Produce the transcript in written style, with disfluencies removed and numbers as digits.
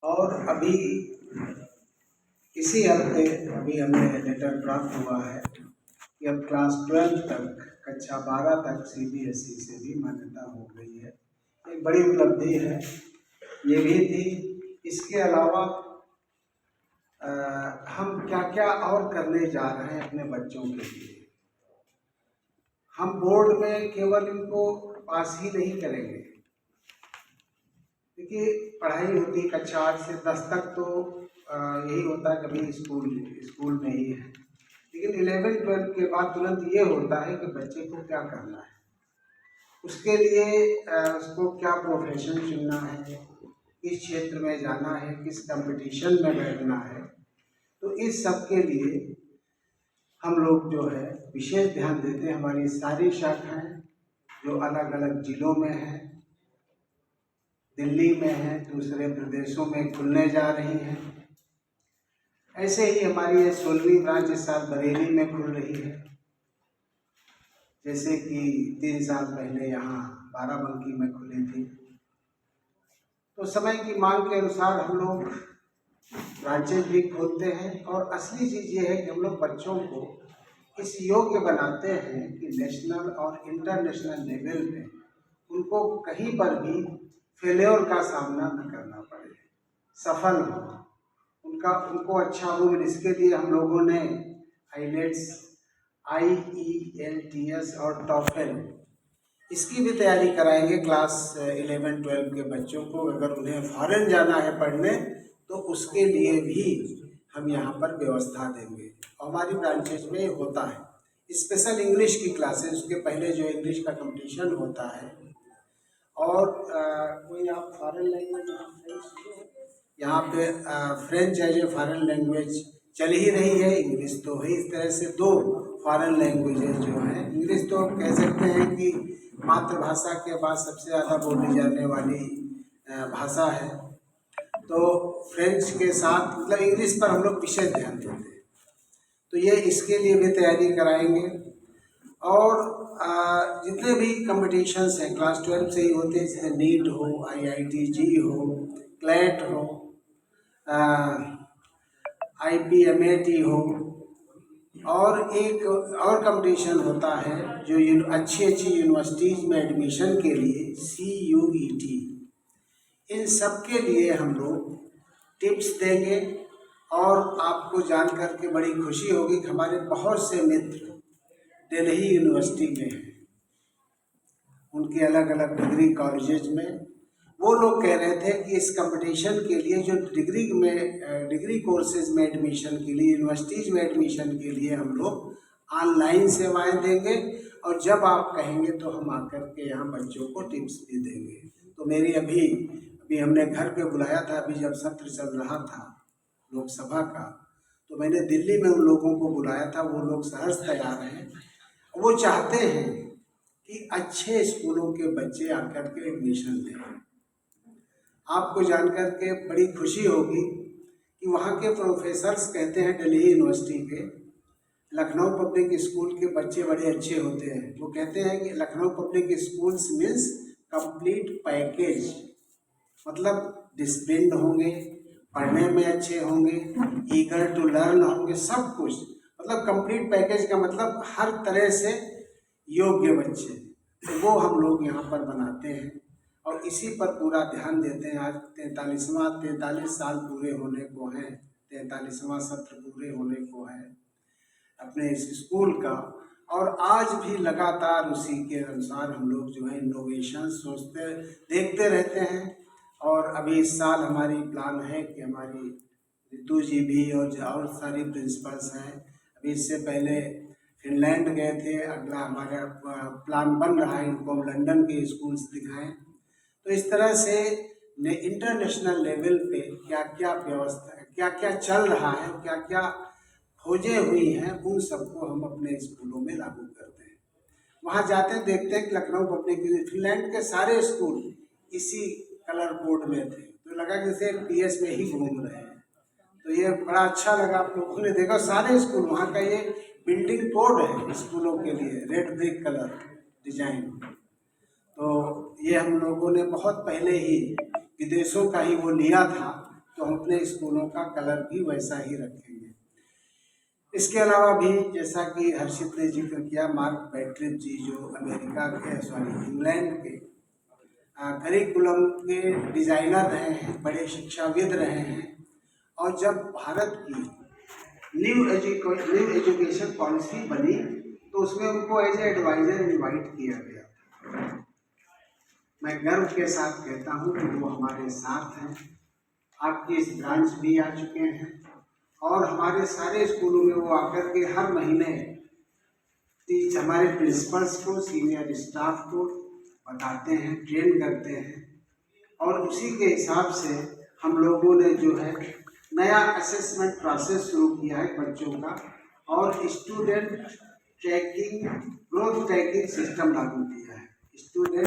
और अभी इसी हफ्ते अभी हमें लेटर प्राप्त हुआ है कि अब क्लास 12 तक, कक्षा 12 तक सीबीएसई से भी मान्यता हो गई है। एक बड़ी उपलब्धि है ये भी थी। इसके अलावा हम क्या क्या और करने जा रहे हैं अपने बच्चों के लिए। हम बोर्ड में केवल इनको पास ही नहीं करेंगे। देखिए, पढ़ाई होती कक्षा 8 से 10 तक तो यही होता है, कभी स्कूल में ही है। लेकिन 11-12 के बाद तुरंत ये होता है कि बच्चे को क्या करना है, उसके लिए उसको क्या प्रोफेशन चुनना है, किस क्षेत्र में जाना है, किस कंपटीशन में बैठना है। तो इस सब के लिए हम लोग जो है विशेष ध्यान देते हैं। हमारी सारी शाखाएं जो अलग अलग जिलों में हैं, दिल्ली में है, दूसरे प्रदेशों में खुलने जा रही हैं। ऐसे ही हमारी ये 16वीं ब्रांच इस साल बरेली में खुल रही है, जैसे कि 3 साल पहले यहाँ बाराबंकी में खुली थी। तो समय की मांग के अनुसार हम लोग ब्रांचेज भी खोलते हैं। और असली चीज़ ये है कि हम लोग बच्चों को इस योग्य बनाते हैं कि नेशनल और इंटरनेशनल लेवल पे उनको कहीं पर भी फेल्योर का सामना न करना पड़े, सफल हो, उनको अच्छा हो। इसके लिए हम लोगों ने आईलेट्स, IELTS और टॉफेल इसकी भी तैयारी कराएंगे क्लास 11-12 के बच्चों को। अगर उन्हें फॉरेन जाना है पढ़ने तो उसके लिए भी हम यहाँ पर व्यवस्था देंगे। हमारी ब्रांचेज में होता है स्पेशल इंग्लिश की क्लासेस, उसके पहले जो इंग्लिश का कंपटीशन होता है। और कोई आप फॉरेन लैंग्वेज यहाँ पे French as a foreign language चल ही रही है, इंग्लिश तो है। इस तरह से 2 फॉरेन लैंग्वेजेज जो हैं, इंग्लिश तो कह सकते हैं कि मातृभाषा के बाद सबसे ज़्यादा बोली जाने वाली भाषा है। तो फ्रेंच के साथ मतलब इंग्लिश पर हम लोग विशेष ध्यान देते हैं। तो ये इसके लिए भी तैयारी कराएंगे। और जितने भी कंपटीशंस हैं क्लास 12 से ही होते हैं, जैसे नीट हो, IITG हो, क्लैट हो, IPMAT हो। और एक और कंपटीशन होता है जो अच्छी यूनिवर्सिटीज़ में एडमिशन के लिए CUET। इन सब के लिए हम लोग टिप्स देंगे। और आपको जान करके बड़ी खुशी होगी कि हमारे बहुत से मित्र दिल्ली यूनिवर्सिटी में हैं, उनके अलग अलग डिग्री कॉलेजेस में। वो लोग कह रहे थे कि इस कंपटीशन के लिए जो डिग्री कोर्सेज में एडमिशन के लिए, यूनिवर्सिटीज़ में एडमिशन के लिए हम लोग ऑनलाइन सेवाएं देंगे। और जब आप कहेंगे तो हम आकर के यहाँ बच्चों को टिप्स भी देंगे। तो मेरी अभी हमने घर पे बुलाया था, अभी जब सत्र चल रहा था लोकसभा का, तो मैंने दिल्ली में उन लोगों को बुलाया था। वो लोग सहर्ष तैयार हैं, वो चाहते हैं कि अच्छे स्कूलों के बच्चे आकर के एडमिशन लें। आपको जानकर के बड़ी खुशी होगी कि वहाँ के प्रोफेसर्स कहते हैं, दिल्ली यूनिवर्सिटी के लखनऊ पब्लिक स्कूल के बच्चे बड़े अच्छे होते हैं। वो कहते हैं कि Lucknow public schools means complete package, मतलब डिसिप्लिन होंगे, पढ़ने में अच्छे होंगे, ईगर टू लर्न होंगे, सब कुछ मतलब कंप्लीट पैकेज का मतलब हर तरह से योग्य बच्चे। तो वो हम लोग यहाँ पर बनाते हैं और इसी पर पूरा ध्यान देते हैं। आज 43 साल पूरे होने को हैं, 43वां सत्र पूरे होने को है अपने इस स्कूल का। और आज भी लगातार उसी के अनुसार हम लोग जो है इनोवेशन सोचते देखते रहते हैं। और अभी इस साल हमारी प्लान है कि हमारी रितु जी भी और सारी प्रिंसिपल्स हैं, अभी इससे पहले फिनलैंड गए थे। अगला हमारा प्लान बन रहा है इनको हम लंदन के स्कूल्स दिखाएं। तो इस तरह से इंटरनेशनल लेवल पे क्या क्या व्यवस्था है, क्या क्या चल रहा है, क्या क्या खोजें हुई हैं, उन सबको हम अपने स्कूलों में लागू करते हैं। वहाँ जाते हैं, देखते हैं कि लखनऊ पब्लिक, फिनलैंड के सारे स्कूल इसी कलर कोड में थे, तो लगा कि जैसे PS में ही घूम रहे हैं। तो ये बड़ा अच्छा लगा। आप लोगों ने देखा सारे स्कूल, वहाँ का ये बिल्डिंग कोड है स्कूलों के लिए, रेड ब्रिक कलर डिजाइन। तो ये हम लोगों ने बहुत पहले ही विदेशों का ही वो लिया था तो हम अपने स्कूलों का कलर भी वैसा ही रखेंगे। इसके अलावा भी जैसा कि हर्षित ने जिक्र किया, मार्क बैट्रिज जी जो अमेरिका के इंग्लैंड के करिकुलम के डिज़ाइनर रहे हैं, बड़े शिक्षाविद रहे हैं, और जब भारत की न्यू एजुकेशन पॉलिसी बनी तो उसमें उनको एज ए एडवाइज़र इनवाइट किया गया। मैं गर्व के साथ कहता हूँ कि वो हमारे साथ हैं, आपकी इस ब्रांच भी आ चुके हैं, और हमारे सारे स्कूलों में वो आकर के हर महीने हमारे प्रिंसिपल्स को, सीनियर स्टाफ को बताते हैं, ट्रेन करते हैं, और उसी के हिसाब से हम लोगों ने जो है नया असेसमेंट प्रोसेस शुरू किया है बच्चों का, और student trekking, growth tracking system लागू किया है। स्टूडेंट